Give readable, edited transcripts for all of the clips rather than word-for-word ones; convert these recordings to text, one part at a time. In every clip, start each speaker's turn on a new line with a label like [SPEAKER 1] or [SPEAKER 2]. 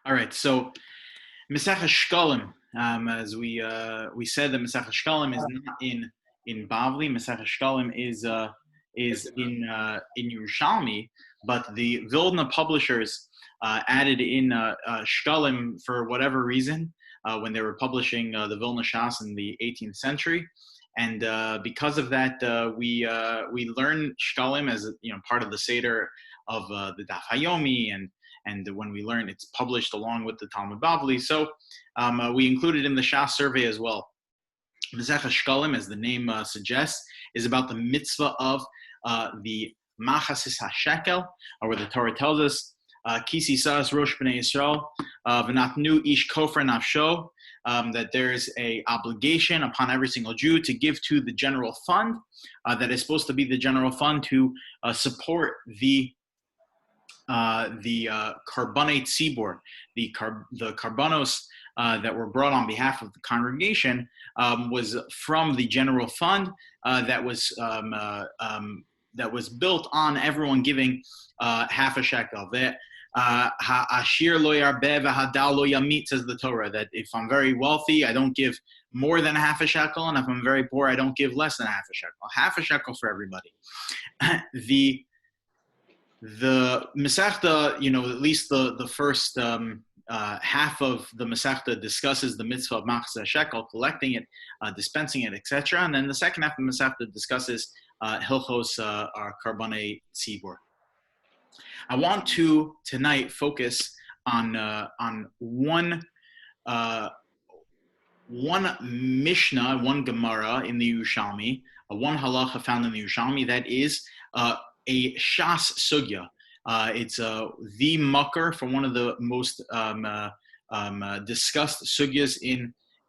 [SPEAKER 1] All right, so Mesechta Shkalim, as we said, that Mesechta Shkalim is not in Bavli. Mesechta Shkalim is in Yerushalmi, but the Vilna publishers added in Shkalim for whatever reason when they were publishing the Vilna Shas in the 18th century, and because of that, we learn Shkalim as part of the Seder of the Daf Hayomi, and when we learn it's published along with the Talmud Bavli. So we include it in the Shas survey as well. Mesechta Shkalim, as the name suggests, is about the mitzvah of the Machasis HaShekel, where the Torah tells us, Kisi Sas Rosh B'nai Yisrael, V'natnu Ish Kofar Nafsho, that there is a obligation upon every single Jew to give to the general fund, that is supposed to be the general fund to support the Carbonate Tzibor, the Carbonos that were brought on behalf of the congregation, was from the general fund that was built on everyone giving half a shekel. Ha'ashir lo yarbeh v'hadal lo yamit, says the Torah, that if I'm very wealthy, I don't give more than half a shekel, and if I'm very poor, I don't give less than half a shekel. Half a shekel for everybody. The Mesechta, at least the first half of the Mesechta discusses the mitzvah of Machzeh Shekel, collecting it, dispensing it, etc. And then the second half of the Mesechta discusses Hilchos Karbonei Tzibor. I want to tonight focus on one Mishnah, one Gemara in the Yerushalmi, one halacha found in the Yerushalmi that is a Shas sugya. It's the mucker for one of the most discussed sugyas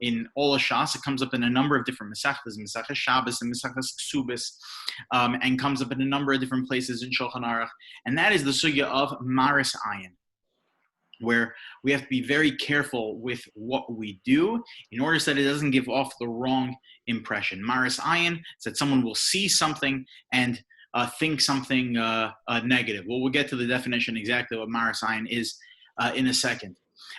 [SPEAKER 1] in all of Shas. It comes up in a number of different Mesechtas, Mesechta Shabbos and Mesechta Ksubis, and comes up in a number of different places in Shulchan Aruch. And that is the sugya of Maris Ayin, where we have to be very careful with what we do in order so that it doesn't give off the wrong impression. Maris Ayin is that someone will see something and think something negative. Well, we'll get to the definition exactly what Maris Ayin is in a second.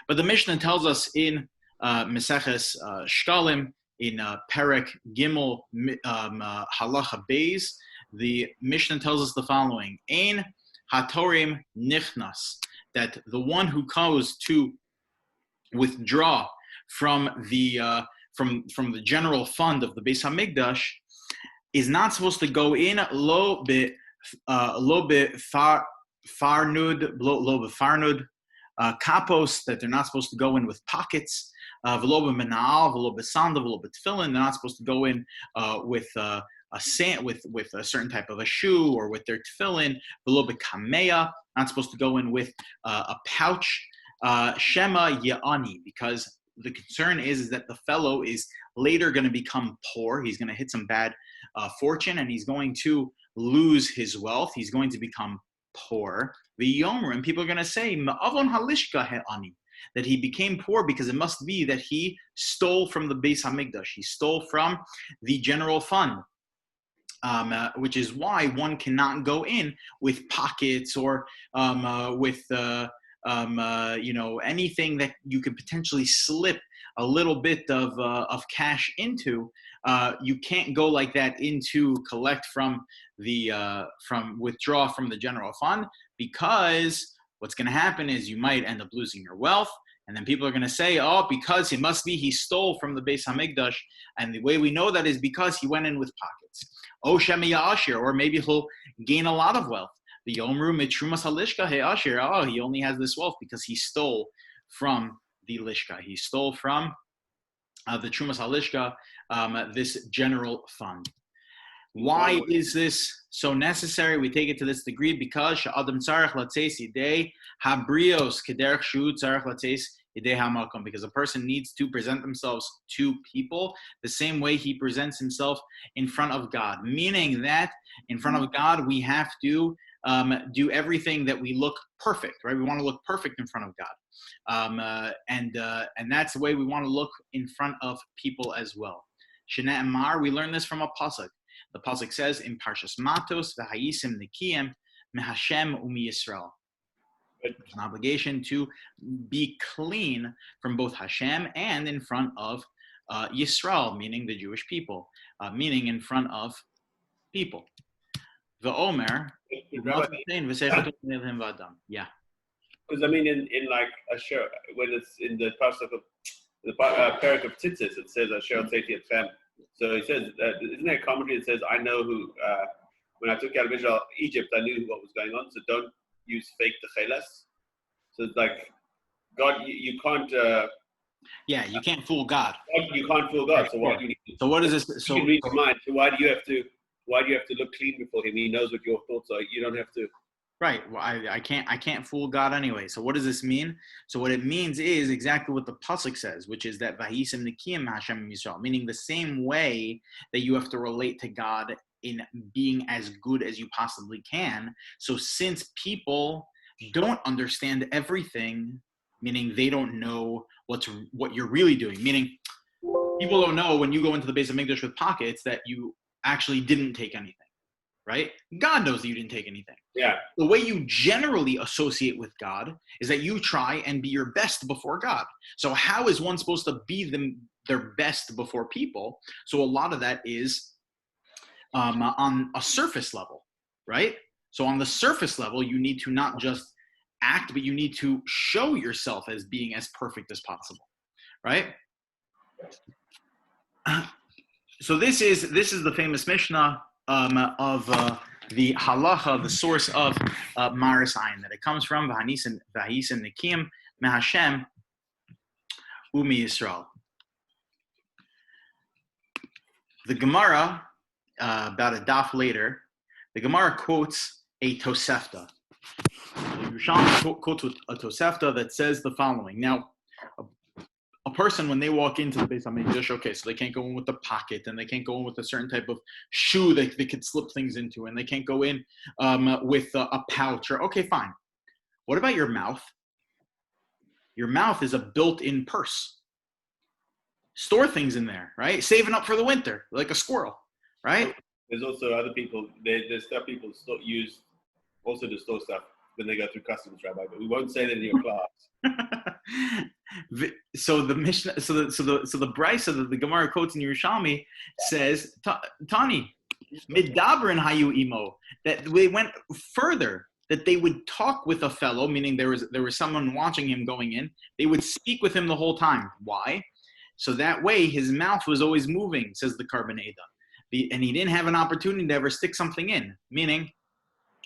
[SPEAKER 1] But the Mishnah tells us in Meseches Shkalim, in Perek Gimel Halacha Beis, the Mishnah tells us the following: Ein Hatorim Nichnas, that the one who goes to withdraw from the general fund of the Beis Hamikdash is not supposed to go in lo be farnud kapos, that they're not supposed to go in with pockets, v'lo b'menal, v'lo b'sandal, v'lo b'tefillin. They're not supposed to go in with a certain type of a shoe or with their tefillin, v'lo b'kameya. Not supposed to go in with a pouch, shema ya'ani, because the concern is that the fellow is later going to become poor. He's going to hit some bad fortune, and he's going to lose his wealth. He's going to become poor. The Yomer, and people are going to say, Ma'avon halishka he'ani, that he became poor because it must be that he stole from the Beis Hamikdash. He stole from the general fund, which is why one cannot go in with pockets or with anything that you could potentially slip a little bit of cash into. You can't go like that into collect from withdraw from the general fund, because what's going to happen is you might end up losing your wealth, and then people are going to say, because it must be he stole from the Beis Hamikdash, and the way we know that is because he went in with pockets. Or maybe he'll gain a lot of wealth. The Yomru mitrumas halishka he'ashir. He only has this wealth because he stole from the lishka. He stole from the trumas halishka, this general fund. Why is this so necessary? We take it to this degree because sha'adam tzarech latzeis yidei habrios kederech shu tzarech latzeis yidei hamakom, because a person needs to present themselves to people the same way he presents himself in front of God. Meaning that in front of God we have to do everything that we look perfect, right? We want to look perfect in front of God, and that's the way we want to look in front of people as well. Shana Amar, we learn this from a pasuk. The pasuk says in Parshas Matos, "V'hayisim nikiyem mehashem u'mi Yisrael." There's an obligation to be clean from both Hashem and in front of Yisrael, meaning the Jewish people, meaning in front of people. The Omer, yeah.
[SPEAKER 2] Because I mean, in like Asher, when it's in the pasuk of the parak of Tzitzis, it says Asher Tzeti Etchem. So he says, isn't there a commentary that says, I know who, when I took you out of Israel, Egypt, I knew what was going on, so don't use fake techelas. So it's like, God, you can't...
[SPEAKER 1] yeah, you can't fool God.
[SPEAKER 2] You can't fool God, so what do you need to...
[SPEAKER 1] So what is this?
[SPEAKER 2] So, read his mind, so why do you have to look clean before him? He knows what your thoughts are. You don't have to...
[SPEAKER 1] Right. Well, I can't fool God anyway. So what does this mean? So what it means is exactly what the pasuk says, which is that Vahisem Nikim Hashem Yisrael, meaning the same way that you have to relate to God in being as good as you possibly can. So since people don't understand everything, meaning they don't know what you're really doing, meaning people don't know when you go into the base of Mikdash with pockets that you actually didn't take anything. Right? God knows that you didn't take anything.
[SPEAKER 2] Yeah.
[SPEAKER 1] The way you generally associate with God is that you try and be your best before God. So how is one supposed to be their best before people? So a lot of that is on a surface level, right? So on the surface level, you need to not just act, but you need to show yourself as being as perfect as possible, right? So this is the famous Mishnah of the halacha, the source of Maris Ayin, that it comes from V'Hanisem Nikim Mehashem Umi Yisrael. The Gemara, about a daf later, the Gemara quotes a Tosefta. Yerushalmi quotes a Tosefta that says the following. Now, a person, when they walk into the Beis HaMikdash, okay, so they can't go in with a pocket, and they can't go in with a certain type of shoe that they could slip things into, and they can't go in with a pouch. Or okay, fine. What about your mouth? Your mouth is a built-in purse. Store things in there, right? Saving up for the winter, like a squirrel, right?
[SPEAKER 2] There's also other people. There's stuff people still use also to store stuff when they go through customs, Rabbi. But we won't say that in your class.
[SPEAKER 1] So the Mishnah, so the Brisa that the Gemara quotes in Yerushalmi says, Tani, midabrin hayu imo, that they went further, that they would talk with a fellow, meaning there was someone watching him going in. They would speak with him the whole time. Why? So that way his mouth was always moving, says the Aggadah, and he didn't have an opportunity to ever stick something in. Meaning,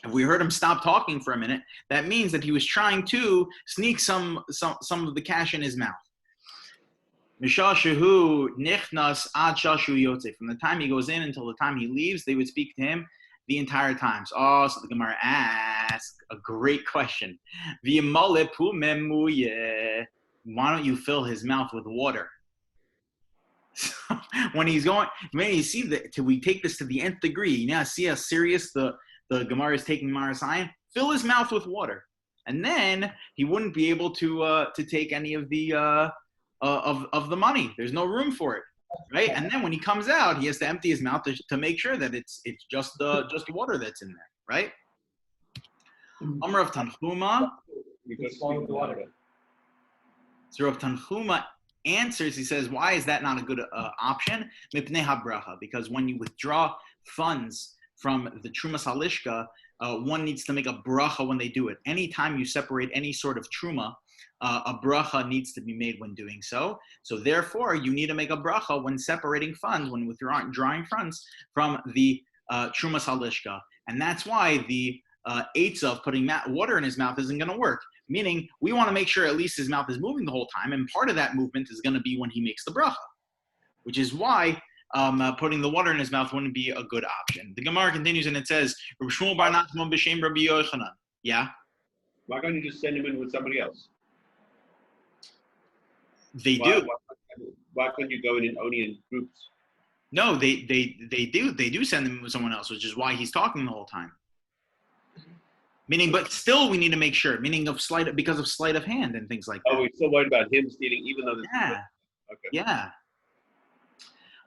[SPEAKER 1] if we heard him stop talking for a minute, that means that he was trying to sneak some of the cash in his mouth. Misha-shehu nichnas ad shashu yotze. From the time he goes in until the time he leaves, they would speak to him the entire time. So the Gemara asks a great question. Why don't you fill his mouth with water? So when you see that, till we take this to the nth degree, you now see how serious the Gemara is taking Maris Ayin. Fill his mouth with water, and then he wouldn't be able to take any of the of the money. There's no room for it, right? And then when he comes out, he has to empty his mouth to make sure that it's just water that's in there, right? Amr of Tanchuma. So Rav Tanchuma answers. He says, "Why is that not a good option? Mipnei habracha, because when you withdraw funds from the Trumas Halishka, one needs to make a bracha when they do it. Anytime you separate any sort of truma, a bracha needs to be made when doing so. So therefore, you need to make a bracha when separating funds, when withdrawing funds from the Trumas Halishka. And that's why the eights of putting water in his mouth isn't going to work. Meaning, we want to make sure at least his mouth is moving the whole time, and part of that movement is going to be when he makes the bracha, which is why putting the water in his mouth wouldn't be a good option. The Gemara continues and it says, yeah?
[SPEAKER 2] Why can't you just send him in with somebody else?
[SPEAKER 1] They do.
[SPEAKER 2] Why couldn't you go in only in groups?
[SPEAKER 1] No, they do. They do send him with someone else, which is why he's talking the whole time. Meaning, but still we need to make sure, meaning because of sleight of hand and things like that.
[SPEAKER 2] Oh, we're still worried about him stealing, even though
[SPEAKER 1] yeah.
[SPEAKER 2] Okay.
[SPEAKER 1] Yeah.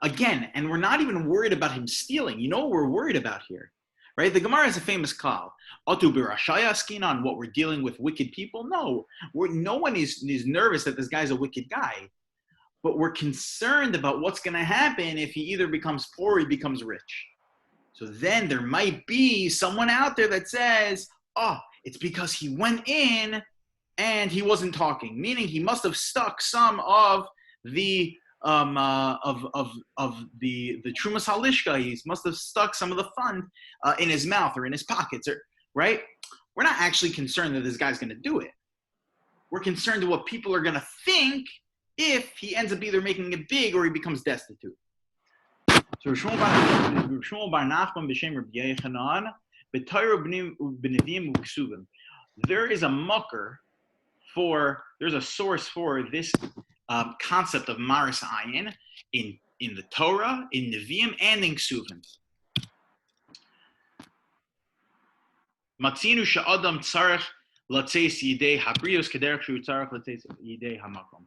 [SPEAKER 1] Again, and we're not even worried about him stealing. You know what we're worried about here? Right? The Gemara is a famous klal. Atu b'rashaya askinan, what we're dealing with wicked people? No. No one is nervous that this guy's a wicked guy. But we're concerned about what's going to happen if he either becomes poor or he becomes rich. So then there might be someone out there that says, oh, it's because he went in and he wasn't talking, meaning he must have stuck some of the the Trumas Halishka. He must have stuck some of the fund in his mouth or in his pockets, or right? We're not actually concerned that this guy's going to do it. We're concerned with what people are going to think if he ends up either making it big or he becomes destitute. So Shmuel Bar Nachman b'Shem Rabbi Yechanan b'Torah b'Neviim u'Ksuvim. There is a mucker there's a source for this concept of Maris Ayin in the Torah, in Neviim, and in Ksuvim. Matzinu she'adam tzarech latzeis yidei habrios kederech shu tzarech latzeis yidei hamakom.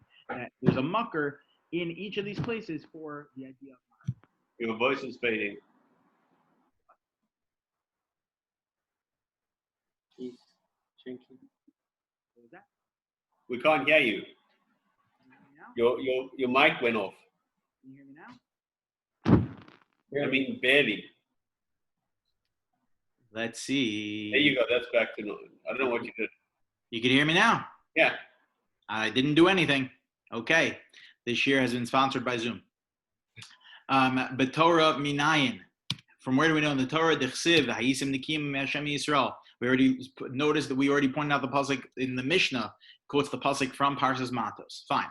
[SPEAKER 1] There's a mucker in each of these places for the idea of Maris.
[SPEAKER 2] Your voice is fading.
[SPEAKER 3] He's drinking.
[SPEAKER 1] What was that?
[SPEAKER 2] We can't hear you.
[SPEAKER 1] Can you hear me now?
[SPEAKER 2] Your mic went off.
[SPEAKER 1] Can you hear me now?
[SPEAKER 2] I mean, barely.
[SPEAKER 1] Let's see.
[SPEAKER 2] There you go. That's back to normal. I don't know what you did.
[SPEAKER 1] You can hear me now?
[SPEAKER 2] Yeah.
[SPEAKER 1] I didn't do anything. Okay. This year has been sponsored by Zoom. But Torah minayin. From where do we know in the Torah? Dechsiv, hayisim nikim Hashem Yisrael. We already noticed that we already pointed out the pasuk in the Mishnah, quotes the pasuk from Parshas Matos. Fine.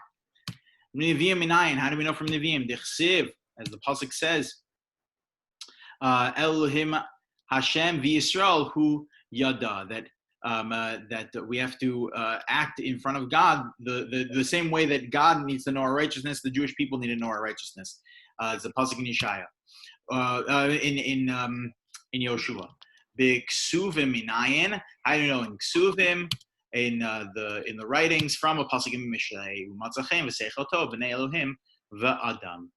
[SPEAKER 1] Neviim minayin. How do we know from Neviim? Dechsiv, as the pasuk says, Elohim Hashem v'Yisrael hu yada, that we have to act in front of God the same way that God needs to know our righteousness, the Jewish people need to know our righteousness. It's a pasuk in Yeshaya, in Yoshua. B'ksuvim minayin. How do you know in ksuvim? In the writings from a pasuk in Mishlei, u'matzachem v'seichoto v'nei Elohim v'adam.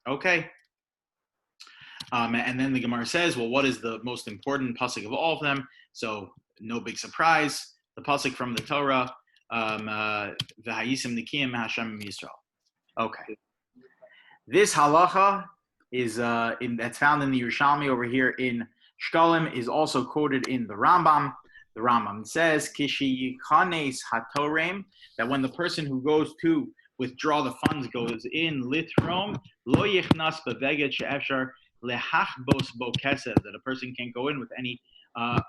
[SPEAKER 1] Okay. And then the Gemara says, well, what is the most important pasuk of all of them? So no big surprise, the pasuk from the Torah, v'hayisim nikim Hashem Yisrael. Okay. This halacha is that's found in the Yerushalmi over here in Shkalim, is also quoted in the Rambam. The Rambam says, Kishi yikanes hatorem, that when the person who goes to withdraw the funds goes in litrom, lo yichnas beveged she'efshar lehachbos bo kesev, that a person can't go in with any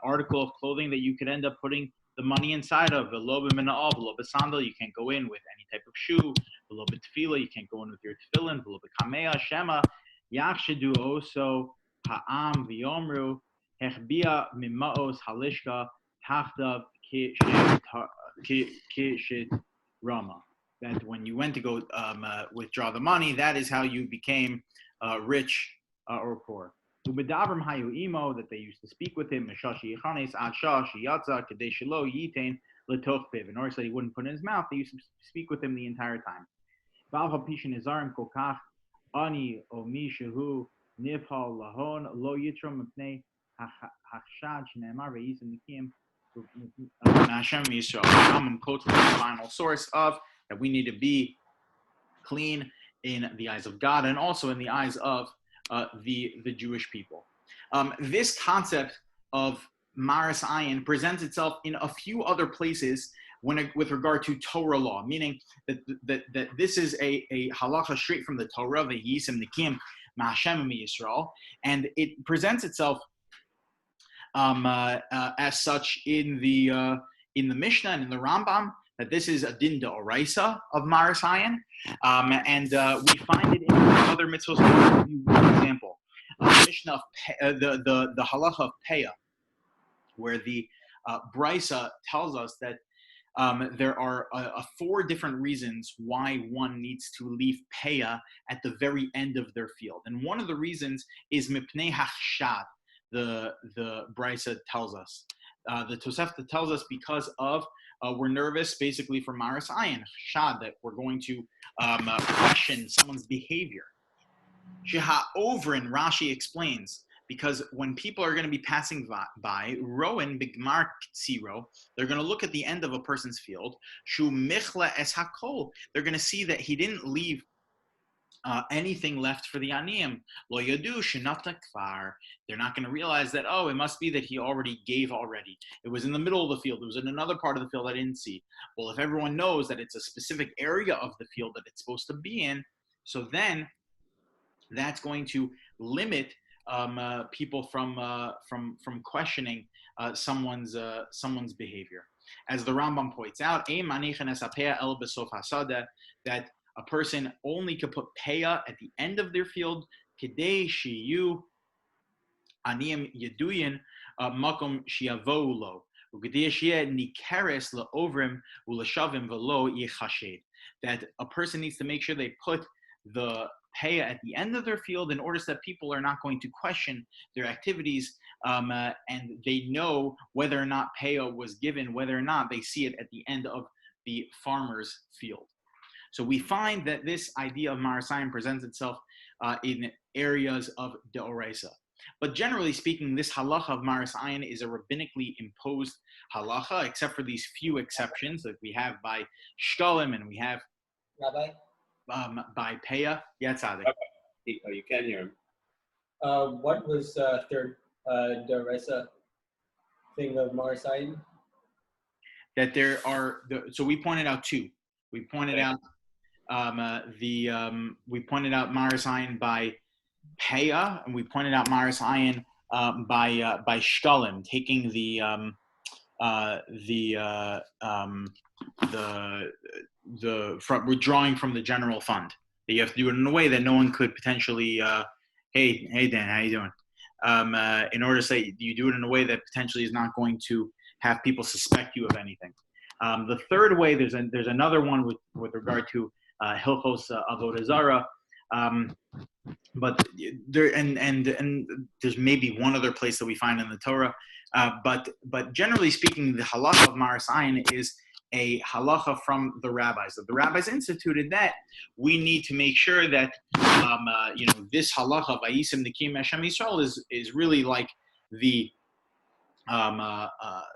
[SPEAKER 1] article of clothing that you could end up putting the money inside of. V'lo b'mina'al, v'lo b'sandal, you can't go in with any type of shoe. V'lo b'tefillah, you can't go in with your tefillin. V'lo b'kamea shema yachshedu oso ha'am v'yomru hechbia mima'os halishka tachtav kishit rama. That when you went to go withdraw the money, that is how you became rich or poor. Ubedavrim hayu imo, that they used to speak with him. Meshashi yichanes ad shashi yatza kadei shelo yitain letoch piv. In order so he wouldn't put it in his mouth, they used to speak with him the entire time. Ba'al hapishin izarim kokach ani o mi shehu nifhal lahon lo yitrom mipnei hachshad shneimar ve'yisim nikim Hashem Yisrael. Rambam quotes from the final source of that we need to be clean in the eyes of God and also in the eyes of the Jewish people. This concept of Maris Ayin presents itself in a few other places with regard to Torah law, meaning that this is a halacha straight from the Torah, the Yisim Nikim Ma'Hashem Yisrael, and it presents itself as such in the Mishnah and in the Rambam, that this is a din d'oraisa of Maris Ayin, and we find it in other mitzvahs. I'll give you one example. Mishnah of the halacha of Peah, where the Brisa tells us that there are 4 different reasons why one needs to leave Peah at the very end of their field, and one of the reasons is mipnei hachshad. The Brisa tells us. The Tosefta tells us because of we're nervous, basically, for Maris Ayin, Shad, that we're going to question someone's behavior. Sheha Overin, Rashi explains because when people are going to be passing by, Rowan Bigmar Tziro, they're going to look at the end of a person's field. Shu Michla Es Hakol. They're going to see that he didn't leave anything left for the aniyim. Lo yadu shenata kvar. They're not going to realize that, oh, it must be that he already gave already. It was in the middle of the field. It was in another part of the field I didn't see. Well, if everyone knows that it's a specific area of the field that it's supposed to be in, so then that's going to limit people from questioning someone's behavior. As the Rambam points out, that a person only could put peah at the end of their field, kedei shiyu aniyim yeduyin makom shiavou lo, ukedei sheyeh nikeres laovrim ulashavim velo yichashed. That a person needs to make sure they put the peah at the end of their field in order so that people are not going to question their activities, and they know whether or not peah was given, whether or not they see it at the end of the farmer's field. So we find that this idea of Marasayim presents itself in areas of Deoraisa. But generally speaking, this halacha of Marasayim is a rabbinically imposed halacha, except for these few exceptions that we have by Shkalim and we have
[SPEAKER 3] Rabbi?
[SPEAKER 1] by Peah. Yeah, Tzaddik.
[SPEAKER 2] Oh, you can hear him.
[SPEAKER 3] What was third Doresa thing of Marasayim?
[SPEAKER 1] That there are, so we pointed out two. We pointed out we pointed out Maris Ayin by Peah, and we pointed out Maris Ayin by Shkalim, taking the withdrawing from the general fund. You have to do it in a way that no one could potentially. Hey Dan, how you doing? In order to say you do it in a way that potentially is not going to have people suspect you of anything. The third way, there's another one with regard to Hilchos Avodah Zarah, but there and there's maybe one other place that we find in the Torah, but generally speaking, the halacha of Maris Ayin is a halacha from the rabbis. So the rabbis instituted that we need to make sure that this halacha of Ayisim Nikim Hashem Yisrael is really like the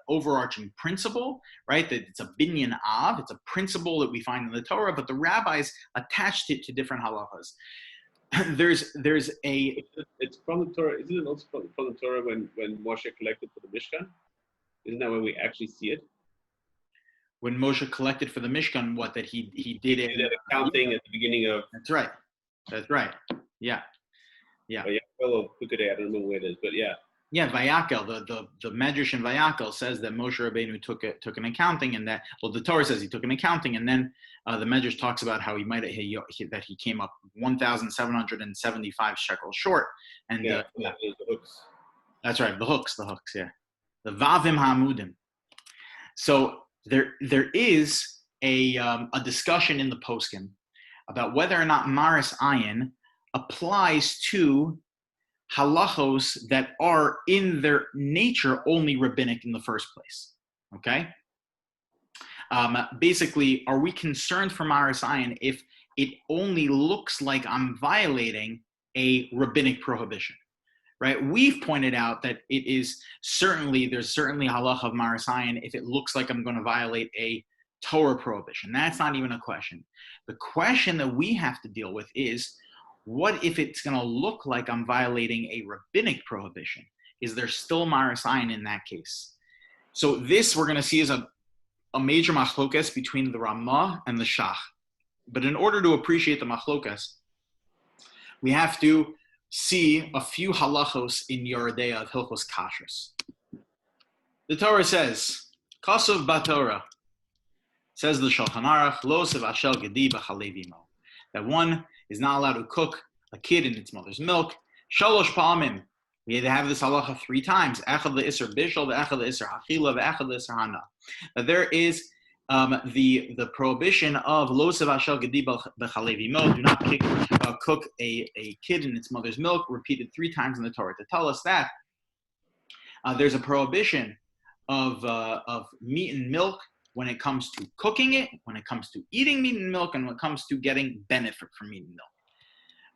[SPEAKER 1] overarching principle, right? That it's a binyan av, it's a principle that we find in the Torah, but the rabbis attached it to different halachas.
[SPEAKER 2] It's from the Torah. Isn't it also from the Torah when Moshe collected for the Mishkan? Isn't that when we actually see it?
[SPEAKER 1] When Moshe collected for the Mishkan, what that he did it?
[SPEAKER 2] Accounting at the beginning of.
[SPEAKER 1] That's right. Yeah.
[SPEAKER 2] Oh, yeah. Well, I don't remember where it is, but yeah.
[SPEAKER 1] Yeah, Vayakel, the Medrash in Vayakel says that Moshe Rabbeinu took an accounting, and that, well, the Torah says he took an accounting, and then the Medrash talks about how that he came up 1,775 shekels short, and
[SPEAKER 2] the hooks.
[SPEAKER 1] That's right, the hooks, yeah, the Vavim Hamudim. So there is a discussion in the poskim about whether or not Maris Ayin applies to halachos that are in their nature only rabbinic in the first place. Okay? Basically, are we concerned for Maris Ayin if it only looks like I'm violating a rabbinic prohibition? Right? We've pointed out that there's certainly halacha of Maris Ayin if it looks like I'm going to violate a Torah prohibition. That's not even a question. The question that we have to deal with is, what if it's going to look like I'm violating a rabbinic prohibition? Is there still Maris Ayin in that case? So this we're going to see is a major machlokas between the Ramah and the Shach. But in order to appreciate the machlokas, we have to see a few halachos in Yoredeya of Hilchos Kashrus. The Torah says, Kosov Batorah, says the Shulchan Aruch, Lo sev ashel gedi b'chalevimo, that one is not allowed to cook a kid in its mother's milk. Shalosh palmim. We had to have this halacha 3 times. Echad le'isr bishul, ve'echad le'isr hachila, ve'echad le'isr hana. That there is the prohibition of lo sev ashel gedi b'chalevimo. Do not cook a kid in its mother's milk. Repeated 3 times in the Torah to tell us that there's a prohibition of meat and milk when it comes to cooking it, when it comes to eating meat and milk, and when it comes to getting benefit from meat and milk.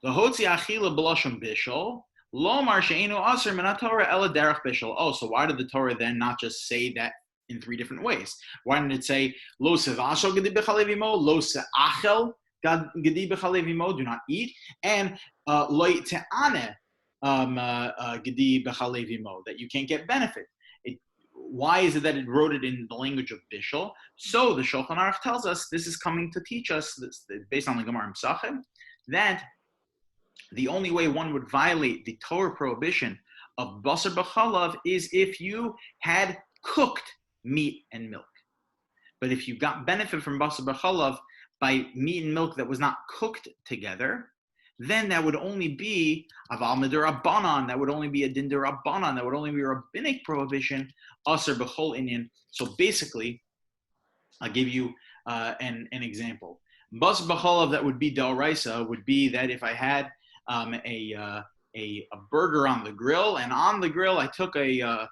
[SPEAKER 1] The hotzi achila b'lashon bishul, Lomar she'enu aser min haTorah ela derech bishul. Oh, so why did the Torah then not just say that in three different ways? Why didn't it say lo sevashel gedi b'chalevimo, lo seachel gedi b'chalevimo, do not eat, and lo te'ane gedi b'chalevimo, that you can't get benefit? Why is it that it wrote it in the language of bishul? So the Shulchan Aruch tells us this is coming to teach us, this, based on the Gemara Mesechta, that the only way one would violate the Torah prohibition of basar b'chalav is if you had cooked meat and milk. But if you got benefit from basar b'chalav by meat and milk that was not cooked together, then that would only be aval midurabanan. That would only be a din derabanan. That would only be a rabbinic prohibition, aser b'chol inyan. So basically, I'll give you an example. Basar b'chalav that would be d'oraisa would be that if I had a burger on the grill, and on the grill I took a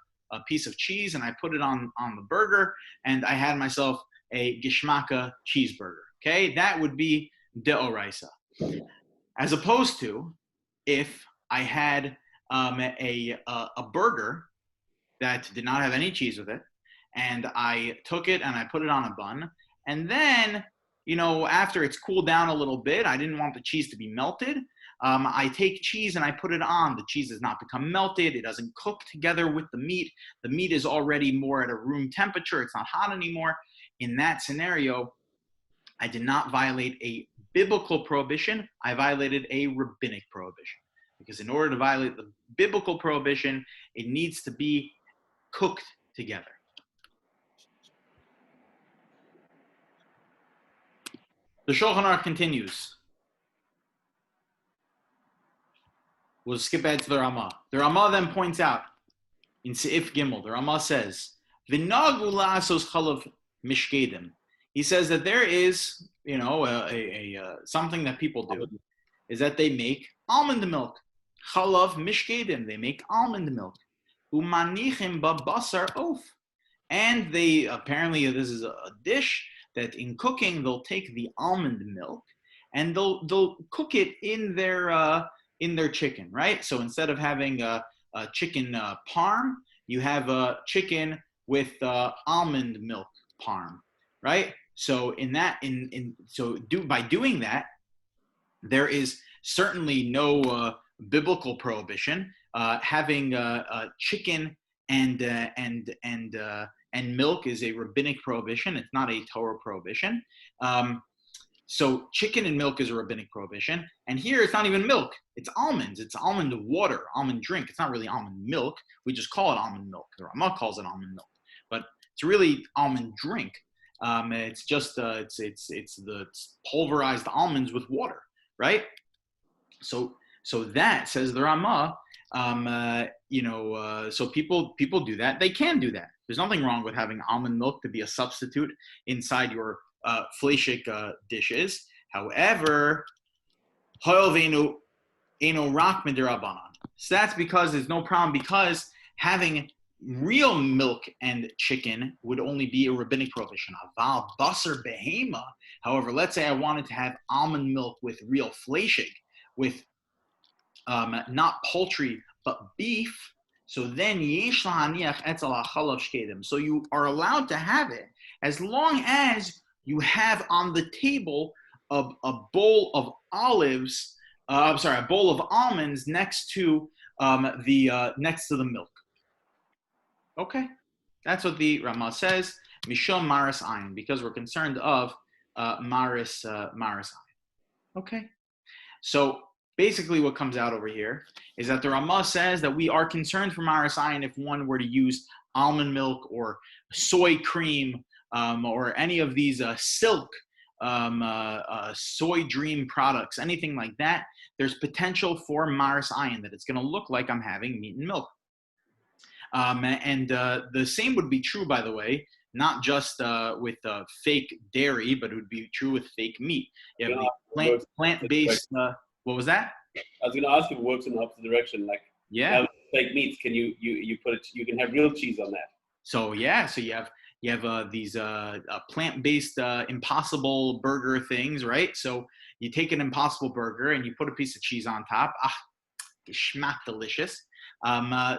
[SPEAKER 1] piece of cheese and I put it on the burger, and I had myself a geschmacka cheeseburger. Okay, that would be d'oraisa. As opposed to if I had a burger that did not have any cheese with it, and I took it and I put it on a bun, and then, after it's cooled down a little bit, I didn't want the cheese to be melted. I take cheese and I put it on. The cheese has not become melted. It doesn't cook together with the meat. The meat is already more at a room temperature. It's not hot anymore. In that scenario, I did not violate a biblical prohibition. I violated a rabbinic prohibition. Because in order to violate the biblical prohibition, it needs to be cooked together. The Shulchan Aruch continues. We'll skip ahead to the Ramah. The Ramah then points out in Seif Gimel, the Ramah says, "V'nagu la'asos chalav mishkedim." He says that there is, something that people do, is that they make almond milk. Chalav mishkedim. They make almond milk. Umanichim babasar oaf. And they, apparently this is a dish that in cooking, they'll take the almond milk and they'll cook it in their chicken, right? So instead of having a chicken parm, you have a chicken with almond milk parm, right? So by doing that, there is certainly no biblical prohibition. Having chicken and milk is a rabbinic prohibition. It's not a Torah prohibition. So chicken and milk is a rabbinic prohibition. And here it's not even milk. It's almonds. It's almond water, almond drink. It's not really almond milk. We just call it almond milk. The Ramah calls it almond milk. But it's really almond drink. It's just it's the pulverized almonds with water, right? So that, says the Ramah, so people do that. They can do that. There's nothing wrong with having almond milk to be a substitute inside your fleishik dishes. However, so that's because there's no problem, because having real milk and chicken would only be a rabbinic prohibition. Aval basar behema. However, let's say I wanted to have almond milk with real fleishik, with not poultry but beef. So then yesh lahaniach etzel hachalav shkedim. So you are allowed to have it as long as you have on the table a bowl of olives. A bowl of almonds next to the milk. Okay, that's what the Ramah says. Mishom maris ayin, because we're concerned of maris ayin. Okay, so basically what comes out over here is that the Ramah says that we are concerned for maris ayin if one were to use almond milk or soy cream or any of these silk soy dream products, anything like that. There's potential for maris ayin, that it's going to look like I'm having meat and milk. And the same would be true, by the way, not just with fake dairy, but it would be true with fake meat. You have the plant-based. What was that?
[SPEAKER 2] I was going to ask if it works in the opposite direction. Like,
[SPEAKER 1] yeah,
[SPEAKER 2] fake meats. Can you put it? You can have real cheese on that.
[SPEAKER 1] So yeah, so you have these plant-based Impossible burger things, right? So you take an Impossible burger and you put a piece of cheese on top. geschmack delicious.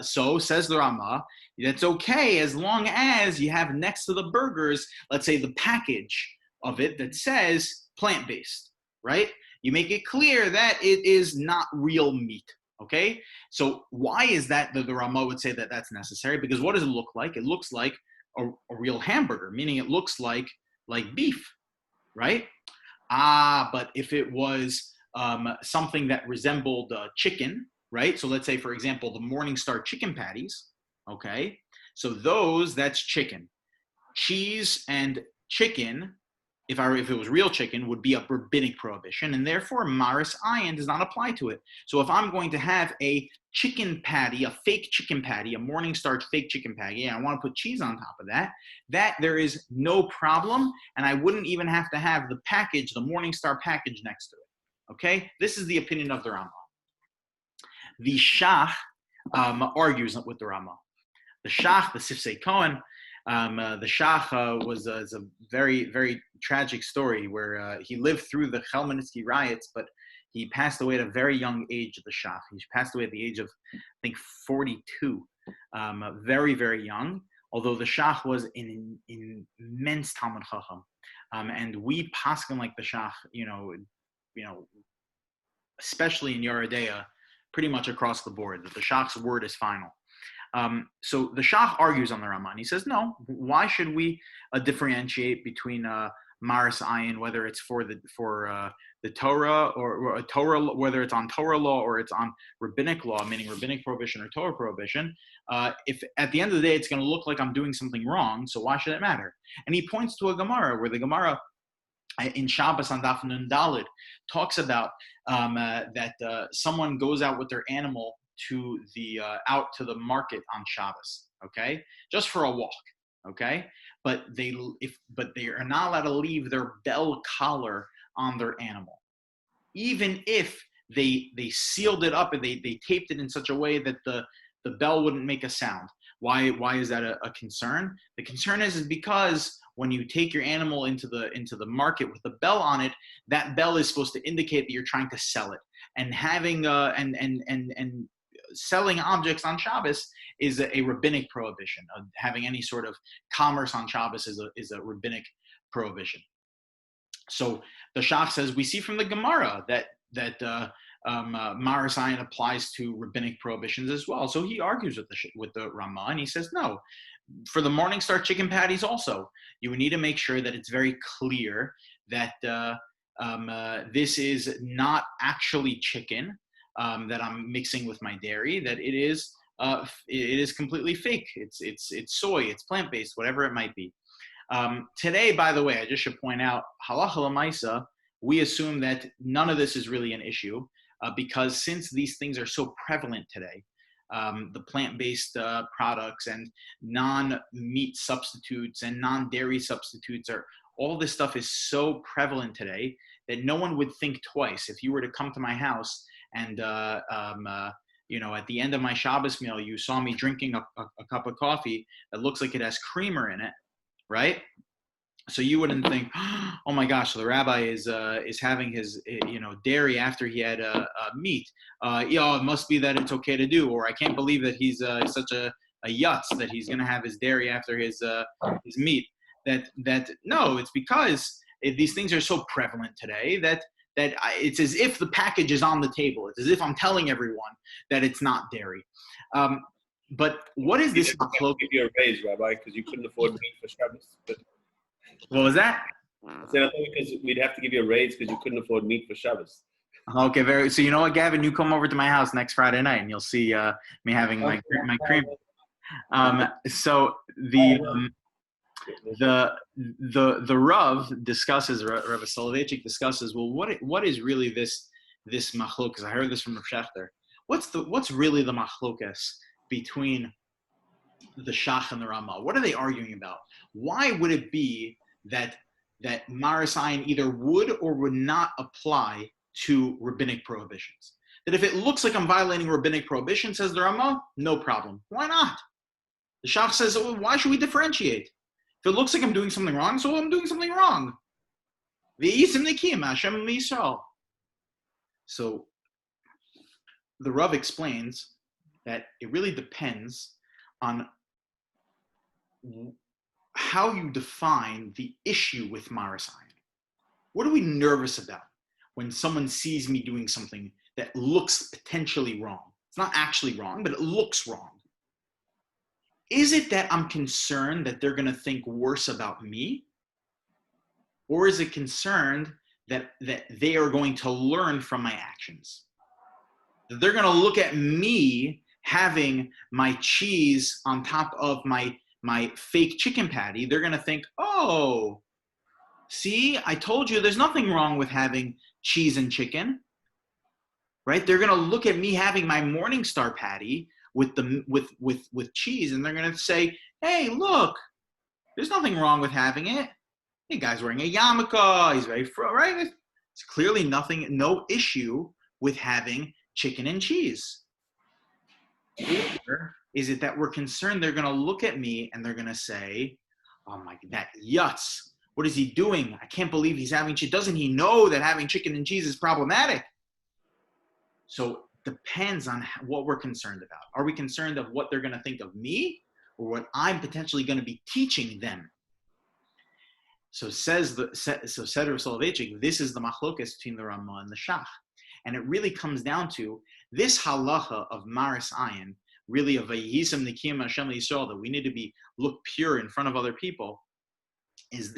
[SPEAKER 1] So says the Rama, that's okay as long as you have next to the burgers, let's say the package of it that says plant-based, right? You make it clear that it is not real meat, okay? So why is that the Rama would say that that's necessary? Because what does it look like? It looks like a real hamburger, meaning it looks like beef, right? But if it was something that resembled chicken, right? So let's say, for example, the Morningstar chicken patties, okay? So that's chicken. Cheese and chicken, if it was real chicken, would be a rabbinic prohibition, and therefore Maris Ayin does not apply to it. So if I'm going to have a chicken patty, a fake chicken patty, a Morningstar fake chicken patty, and I want to put cheese on top of that there is no problem, and I wouldn't even have to have the package, the Morningstar package next to it. Okay? This is the opinion of the Rama. The Shach argues with the Rama. The Shach, the Sifsei Cohen, the Shach was a very, very tragic story where he lived through the Chelmanitsky riots, but he passed away at a very young age, the Shach. He passed away at the age of, I think, 42, very, very young, although the Shach was an immense Talmud Chacham. And we paskin like the Shach, you know, especially in Yeridea, pretty much across the board, that the Shach's word is final. So the Shach argues on the Rama. He says, no, why should we differentiate between Maris Ayin, whether it's for the Torah or a Torah, whether it's on Torah law or it's on rabbinic law, meaning rabbinic prohibition or Torah prohibition, if at the end of the day it's going to look like I'm doing something wrong, so why should it matter? And he points to a Gemara where the Gemara in Shabbos on Daf Nun Daled talks about that someone goes out with their animal to out to the market on Shabbos, okay, just for a walk, okay, but they are not allowed to leave their bell collar on their animal, even if they sealed it up and they taped it in such a way that the bell wouldn't make a sound. Why is that a concern? The concern is because when you take your animal into the market with the bell on it, that bell is supposed to indicate that you're trying to sell it. And having and selling objects on Shabbos is a rabbinic prohibition. Having any sort of commerce on Shabbos is a rabbinic prohibition. So the Shach says we see from the Gemara that Maris Ayin applies to rabbinic prohibitions as well. So he argues with the Rama, and he says no. For the Morningstar chicken patties also, you would need to make sure that it's very clear that this is not actually chicken that I'm mixing with my dairy, that it is completely fake. It's soy, it's plant-based, whatever it might be. Today, by the way, I just should point out, halacha l'maisa, we assume that none of this is really an issue because since these things are so prevalent today, the plant-based products and non-meat substitutes and non-dairy substitutes all this stuff is so prevalent today that no one would think twice. If you were to come to my house and at the end of my Shabbos meal, you saw me drinking a cup of coffee that looks like it has creamer in it, right? So you wouldn't think, oh my gosh, so the rabbi is having his dairy after he had meat. It must be that it's okay to do, or I can't believe that he's such a yutz that he's going to have his dairy after his meat. No, it's because these things are so prevalent today that it's as if the package is on the table. It's as if I'm telling everyone that it's not dairy. But what is this?
[SPEAKER 2] Give you a raise, Rabbi, because you couldn't afford meat for Shabbos. But
[SPEAKER 1] what was that?
[SPEAKER 2] I said, I thought because we'd have to give you a raise because you couldn't afford meat for Shabbos.
[SPEAKER 1] Okay, so you know what, Gavin? You come over to my house next Friday night, and you'll see me having my cream. So the Rav discusses, Rabbi Soloveitchik discusses, well, what is really this machlokas? I heard this from Rav Shechter. What's really the machlokas between the Shach and the Rama? What are they arguing about? Why would it be that Maris Ayin either would or would not apply to rabbinic prohibitions? That if it looks like I'm violating rabbinic prohibition, says the Rama, no problem. Why not? The Shach says, well, why should we differentiate? If it looks like I'm doing something wrong, so I'm doing something wrong. So the Rav explains that it really depends on how you define the issue with Maris Ayin. What are we nervous about when someone sees me doing something that looks potentially wrong? It's not actually wrong, but it looks wrong. Is it that I'm concerned that they're going to think worse about me? Or is it concerned that they are going to learn from my actions? That they're going to look at me having my cheese on top of my fake chicken patty. They're going to think, oh, see, I told you there's nothing wrong with having cheese and chicken, right? They're going to look at me having my Morningstar patty with cheese, and they're going to say, hey, look, there's nothing wrong with having it. Hey, guy's wearing a yarmulke. He's very right. It's clearly no issue with having chicken and cheese. Or is it that we're concerned they're going to look at me and they're going to say, oh my, that yutz, what is he doing? I can't believe he's having cheese. Doesn't he know that having chicken and cheese is problematic? So depends on what we're concerned about. Are we concerned of what they're going to think of me or what I'm potentially going to be teaching them? So said Rav Soloveitchik, this is the machlokes between the Ramah and the Shach. And it really comes down to this halacha of Maris Ayin, really of Vayisam Nikim Hashem Yisrael, that we need to look pure in front of other people. Is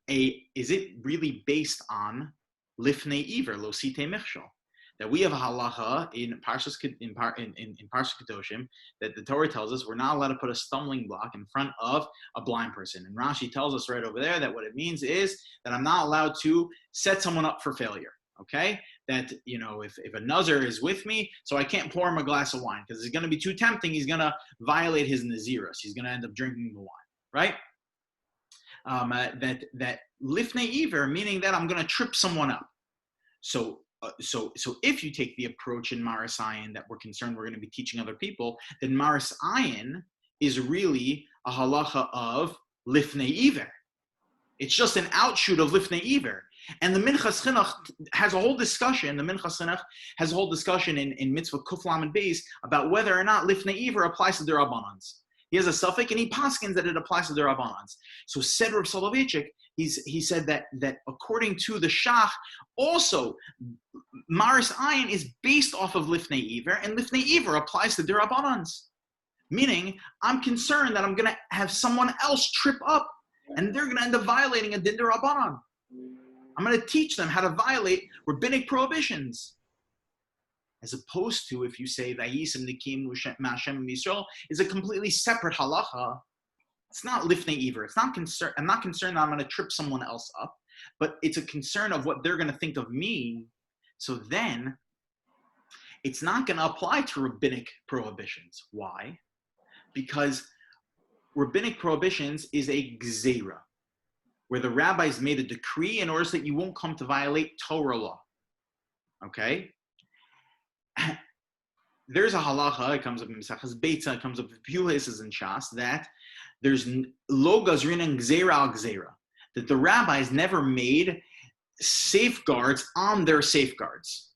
[SPEAKER 1] it really based on Lifnei Iver, Lo Site Michshol? That we have a halacha in Parshas Kedoshim that the Torah tells us we're not allowed to put a stumbling block in front of a blind person. And Rashi tells us right over there that what it means is that I'm not allowed to set someone up for failure. Okay? That, if a Nazir is with me, so I can't pour him a glass of wine because it's going to be too tempting. He's going to violate his Naziros. He's going to end up drinking the wine, right? That Lifnei Iver, meaning that I'm going to trip someone up. So if you take the approach in Maris Ayin that we're concerned we're going to be teaching other people, then Maris Ayin is really a halacha of Lifnei Iver. It's just an outshoot of Lifnei Iver. And the Minchas Chinuch has a whole discussion. The Minchas Chinuch has a whole discussion in Mitzvah Kuf Lamed Beis about whether or not Lifnei Iver applies to the Rabbanans. He has a suffix and he paskins that it applies to the Rabbanans. So said Rav Soloveitchik, he said that according to the Shach, also Maris Ayin is based off of Lifnei Iver, and Lifnei Iver applies to the Rabbanans. Meaning, I'm concerned that I'm going to have someone else trip up, and they're going to end up violating a din d'Rabbanan. I'm going to teach them how to violate rabbinic prohibitions. As opposed to if you say Vayisam Nikim Ma'Hashem Yisrael is a completely separate halacha. It's not Lifnei Iver. It's not concern. I'm not concerned that I'm going to trip someone else up, but it's a concern of what they're going to think of me. So then, it's not going to apply to rabbinic prohibitions. Why? Because rabbinic prohibitions is a gzeira, where the rabbis made a decree in order so that you won't come to violate Torah law. Okay? There's a halacha, it comes up in Mesechta Beitza, it comes up in a few places in Shas, that there's lo gazrin and gzeira al gzeira, that the rabbis never made safeguards on their safeguards.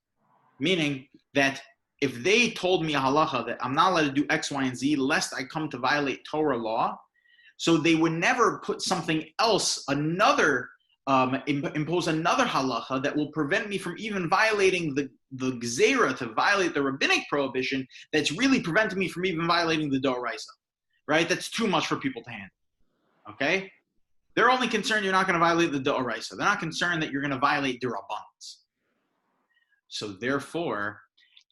[SPEAKER 1] Meaning that if they told me a halacha that I'm not allowed to do X, Y, and Z lest I come to violate Torah law, so they would never put something else, impose another halacha that will prevent me from even violating the gzeira to violate the rabbinic prohibition that's really preventing me from even violating the doraisa, right? That's too much for people to handle, okay? They're only concerned you're not going to violate the doraisa. They're not concerned that you're going to violate the rabbanans. So therefore,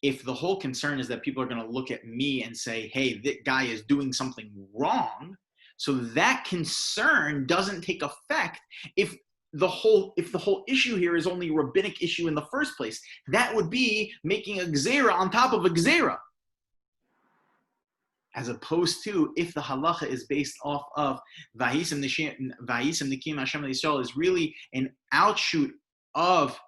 [SPEAKER 1] if the whole concern is that people are going to look at me and say, hey, that guy is doing something wrong, so that concern doesn't take effect if the whole issue here is only a rabbinic issue in the first place. That would be making a gzeira on top of a gzeira. As opposed to if the halacha is based off of Vayisam Nikim Hashem Yisrael is really an outshoot of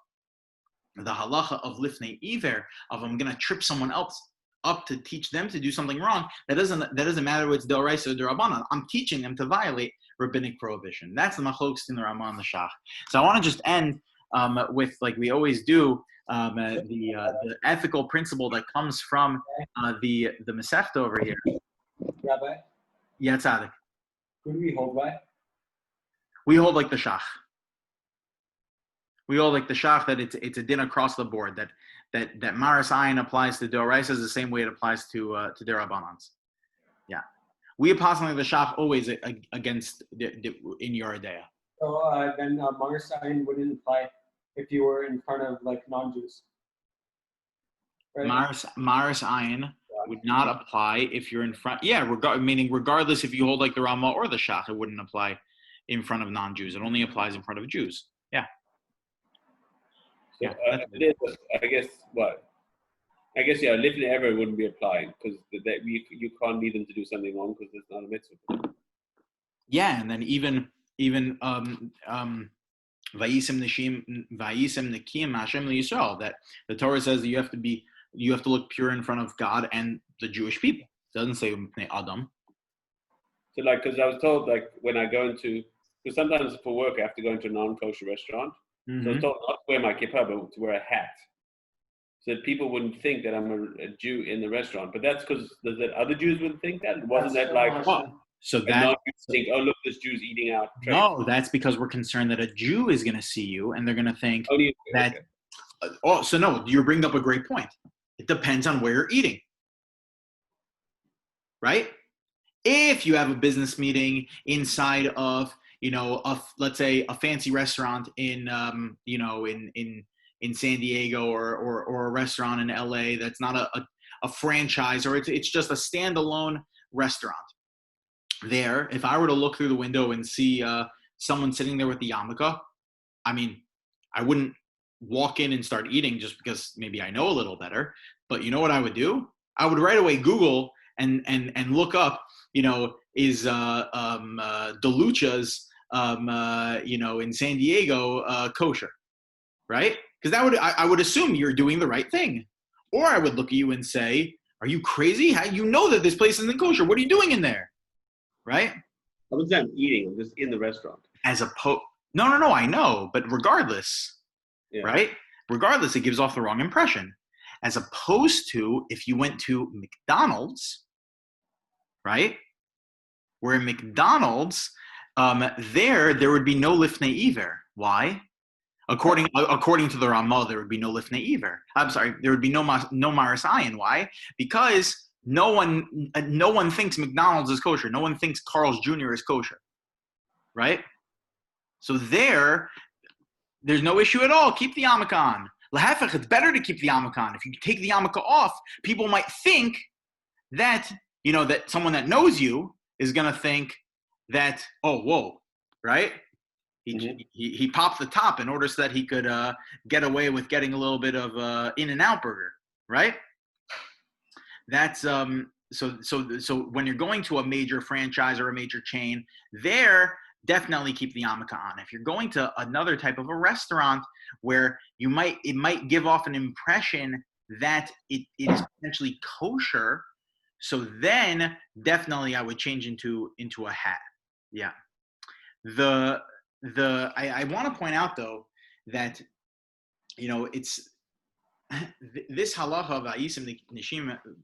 [SPEAKER 1] the halacha of Lifnei Iver, of I'm going to trip someone else up to teach them to do something wrong. That doesn't matter whether it's d'oraisa or d'rabbanan. I'm teaching them to violate rabbinic prohibition. That's the machlokes in the Ramah and the Shach. So I want to just end with, like we always do, the ethical principle that comes from the Mesechta over here.
[SPEAKER 3] Rabbi,
[SPEAKER 1] Yeah, Tzaddik.
[SPEAKER 3] who do we hold by?
[SPEAKER 1] We hold like the Shach. We hold like the Shach that it's a din across the board, that Maris Ayin applies to Doraisas the same way it applies to Derabanans. Yeah. We apostolate the Shach always against in your idea.
[SPEAKER 3] So then Mar sign wouldn't apply if you were in front of like non-Jews. Right?
[SPEAKER 1] Maris Ayin would not apply if you're in front. Yeah, meaning regardless if you hold like the Ramah or the Shach, it wouldn't apply in front of non-Jews. It only applies in front of Jews. Yeah.
[SPEAKER 2] So,
[SPEAKER 1] Yeah.
[SPEAKER 2] I guess what? I guess yeah, lifnei ever wouldn't be applying because you can't need them to do something wrong because there's not a mitzvah for them.
[SPEAKER 1] Yeah, and then even Vayisem Nekim Hashem Yisrael, that the Torah says that you have to look pure in front of God and the Jewish people. It doesn't say Adam.
[SPEAKER 2] So like, because I was told like when I go into, because sometimes for work I have to go into a non-kosher restaurant.
[SPEAKER 1] Mm-hmm.
[SPEAKER 2] So I was told not to wear my kippah, but to wear a hat, so that people wouldn't think that I'm a Jew in the restaurant. But that's because that other Jews wouldn't think that. Wasn't that like?
[SPEAKER 1] So
[SPEAKER 2] And
[SPEAKER 1] that
[SPEAKER 2] think, oh look, this Jew's eating out.
[SPEAKER 1] no, that's because we're concerned that a Jew is going to see you and they're going to think that.
[SPEAKER 2] Okay.
[SPEAKER 1] Oh, so no, you're bringing up a great point. It depends on where you're eating, right? If you have a business meeting inside of, let's say a fancy restaurant in, in San Diego or a restaurant in LA that's not a franchise, or it's just a standalone restaurant. There, if I were to look through the window and see someone sitting there with the yarmulke, I mean, I wouldn't walk in and start eating just because maybe I know a little better. But you know what I would do? I would right away Google and look up, is DeLucha's, in San Diego kosher, right? Because I would assume you're doing the right thing. Or I would look at you and say, are you crazy? How you know that this place isn't kosher? What are you doing in there? Right?
[SPEAKER 2] I was not eating. I'm just in the restaurant.
[SPEAKER 1] No, I know, but regardless, right? Regardless, it gives off the wrong impression. As opposed to if you went to McDonald's, right? Where in McDonald's, there would be no lifnei iver. Why? According to the Ramah, there would be no lifnei iver. I'm sorry, there would be no maris ayin. Why? Because no one thinks McDonald's is kosher. No one thinks Carl's Jr. is kosher, right? So there's no issue at all. Keep the yarmulke on. Lahafach, it's better to keep the yarmulke on. If you take the yarmulke off, people might think that, that someone that knows you is going to think that, oh, whoa, right? He popped the top in order so that he could get away with getting a little bit of In-N-Out burger, right? That's so when you're going to a major franchise or a major chain, there definitely keep the yarmulke on. If you're going to another type of a restaurant where it might give off an impression that it is potentially kosher, so then definitely I would change into a hat. Yeah. I want to point out though that it's this halacha of Vayisem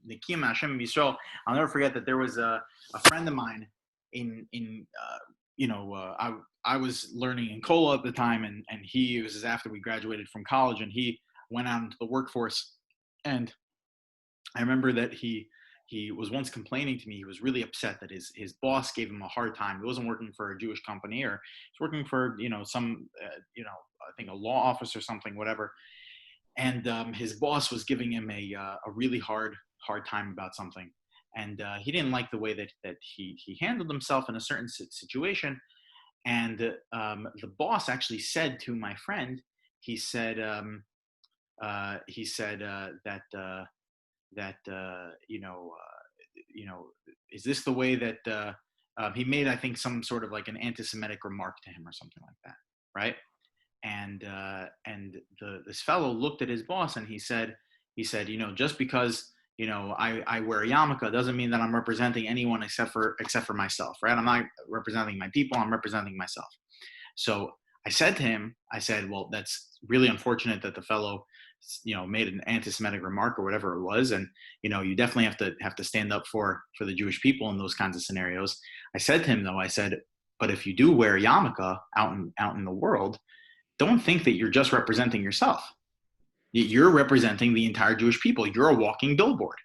[SPEAKER 1] Nekim Hashem Yisrael. I'll never forget that there was a friend of mine I was learning in Kola at the time, and it was after we graduated from college, and he went out into the workforce. And I remember that he was once complaining to me. He was really upset that his boss gave him a hard time. He wasn't working for a Jewish company, or he's working for some I think a law office or something, whatever. And his boss was giving him a really hard time about something, and he didn't like the way that he handled himself in a certain situation. And the boss actually said to my friend, he said is this the way that he made, I think, some sort of like an anti-Semitic remark to him or something like that, right? And this fellow looked at his boss and he said, just because I wear a yarmulke doesn't mean that I'm representing anyone except for myself, right? I'm not representing my people. I'm representing myself. So I said to him, well, that's really unfortunate that the fellow, made an anti-Semitic remark or whatever it was, and you definitely have to stand up for the Jewish people in those kinds of scenarios. I said to him though, but if you do wear a yarmulke out in the world, don't think that you're just representing yourself. You're representing the entire Jewish people. You're a walking billboard,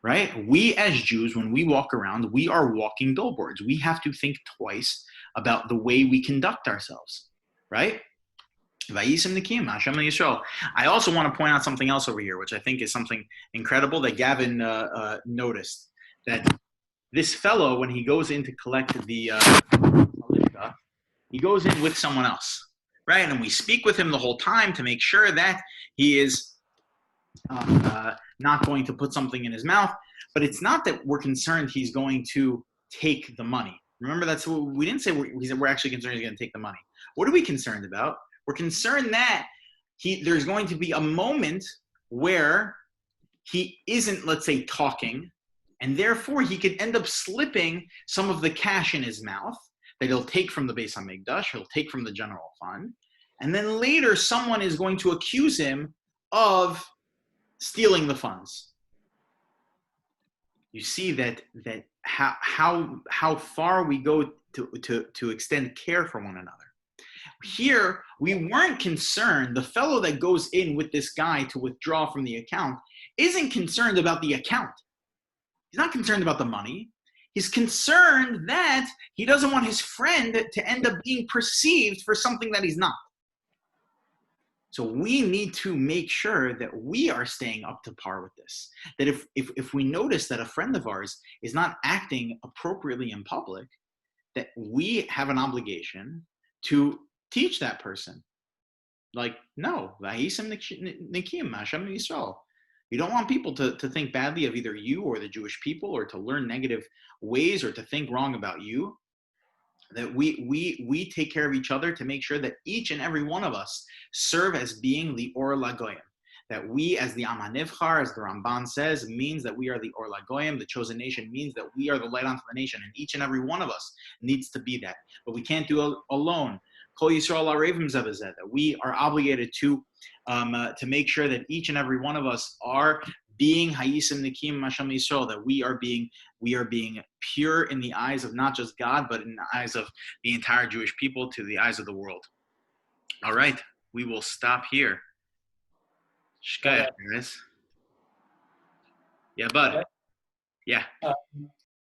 [SPEAKER 1] right? We as Jews, when we walk around, we are walking billboards. We have to think twice about the way we conduct ourselves, right? I also want to point out something else over here, which I think is something incredible that Gavin noticed. That this fellow, when he goes in to collect the Halachic, he goes in with someone else, right? And we speak with him the whole time to make sure that he is not going to put something in his mouth. But it's not that we're concerned he's going to take the money. Remember, that's what we didn't say. We said we're actually concerned he's going to take the money. What are we concerned about? We're concerned that there's going to be a moment where he isn't, let's say, talking, and therefore he could end up slipping some of the cash in his mouth that he'll take from the Beis HaMikdash, he'll take from the general fund, and then later someone is going to accuse him of stealing the funds. You see that how far we go to extend care for one another. Here, we weren't concerned. The fellow that goes in with this guy to withdraw from the account isn't concerned about the account. He's not concerned about the money. He's concerned that he doesn't want his friend to end up being perceived for something that he's not. So we need to make sure that we are staying up to par with this. That if we notice that a friend of ours is not acting appropriately in public, that we have an obligation to teach that person. Like, no, you don't want people to think badly of either you or the Jewish people, or to learn negative ways, or to think wrong about you. That we take care of each other to make sure that each and every one of us serve as being the Or Lagoyim. That we, as the Am HaNivchar, as the Ramban says, means that we are the Or Lagoyim. The chosen nation means that we are the light unto the nation, and each and every one of us needs to be that. But we can't do it alone. Kol Yisrael Arevim Zeh B'zeh, that we are obligated to make sure that each and every one of us are being Hayisim Nikim Masham Yisrael, that we are being pure in the eyes of not just God, but in the eyes of the entire Jewish people, to the eyes of the world. All right, we will stop here. Shkaya, guys. Yeah, bud. Yeah.